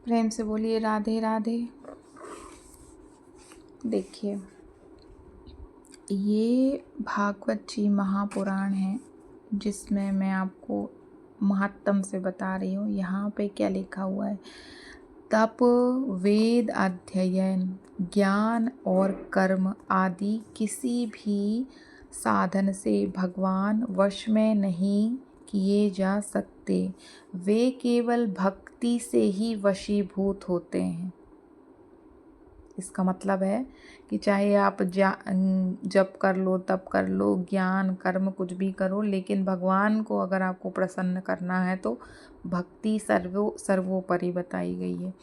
प्रेम से बोलिए राधे राधे। देखिए, ये भागवत जी महापुराण है जिसमें मैं आपको महात्म से बता रही हूँ। यहाँ पे क्या लिखा हुआ है? तप, वेद अध्ययन, ज्ञान और कर्म आदि किसी भी साधन से भगवान वश में नहीं किए जा सकते। वे केवल भक्ति से ही वशीभूत होते हैं। इसका मतलब है कि चाहे आप जप कर लो, तप कर लो, ज्ञान कर्म कुछ भी करो, लेकिन भगवान को अगर आपको प्रसन्न करना है तो भक्ति सर्वोपरि बताई गई है।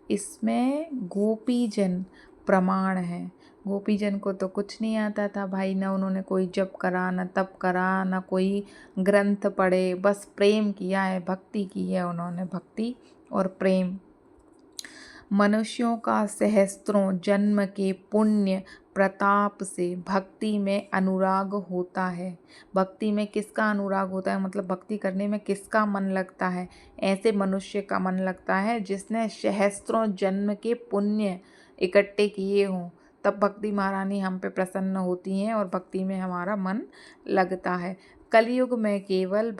इसमें गोपीजन प्रमाण है। गोपीजन को तो कुछ नहीं आता था भाई, ना उन्होंने कोई जप करा, ना तप करा, ना कोई ग्रंथ पढ़े, बस प्रेम किया है, भक्ति की है उन्होंने, भक्ति और प्रेम। मनुष्यों का सहस्त्रों जन्म के पुण्य प्रताप से भक्ति में अनुराग होता है। भक्ति में किसका अनुराग होता है? मतलब भक्ति करने में किसका मन लगता है? ऐसे मनुष्य का मन लगता है जिसने सहस्त्रों जन्म के पुण्य इकट्ठे किए हों, तब भक्ति महारानी हम पे प्रसन्न होती हैं और भक्ति में हमारा मन लगता है। कलयुग में केवल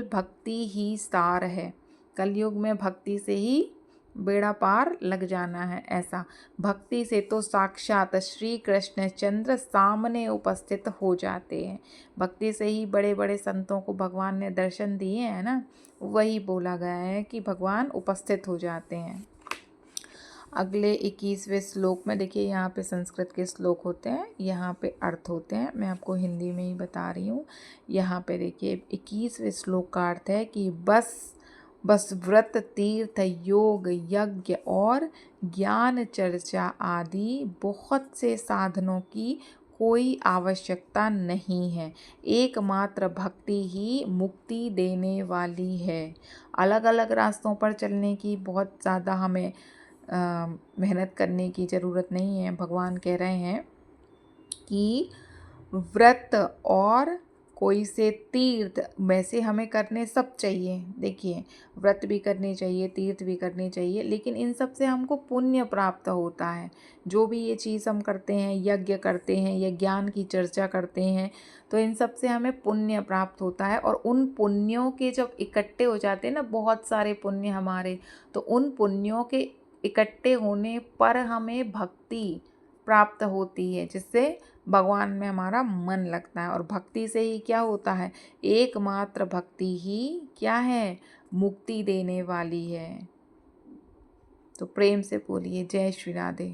भक्ति ही सार है। कलयुग में भक्ति से ही बेड़ा पार लग जाना है। ऐसा भक्ति से तो साक्षात श्री कृष्ण चंद्र सामने उपस्थित हो जाते हैं। भक्ति से ही बड़े बड़े संतों को भगवान ने दर्शन दिए हैं ना, वही बोला गया है कि भगवान उपस्थित हो जाते हैं। अगले 21वें श्लोक में देखिए, यहाँ पे संस्कृत के श्लोक होते हैं, यहाँ पे अर्थ होते हैं। मैं आपको हिंदी में ही बता रही हूँ। यहाँ पे देखिए 21वें श्लोक का अर्थ है कि बस व्रत, तीर्थ, योग, यज्ञ और ज्ञान चर्चा आदि बहुत से साधनों की कोई आवश्यकता नहीं है। एकमात्र भक्ति ही मुक्ति देने वाली है। अलग अलग रास्तों पर चलने की बहुत ज़्यादा हमें मेहनत करने की ज़रूरत नहीं है। भगवान कह रहे हैं कि व्रत और कोई से तीर्थ वैसे हमें करने सब चाहिए। देखिए, व्रत भी करने चाहिए, तीर्थ भी करने चाहिए, लेकिन इन सब से हमको पुण्य प्राप्त होता है। जो भी ये चीज़ हम करते हैं, यज्ञ करते हैं या ज्ञान की चर्चा करते हैं, तो इन सब से हमें पुण्य प्राप्त होता है। और उन पुण्यों के जब इकट्ठे हो जाते हैं ना, बहुत सारे पुण्य हमारे, तो उन पुण्यों के इकट्ठे होने पर हमें भक्ति प्राप्त होती है, जिससे भगवान में हमारा मन लगता है। और भक्ति से ही क्या होता है? एकमात्र भक्ति ही क्या है? मुक्ति देने वाली है। तो प्रेम से बोलिए जय श्री राधे।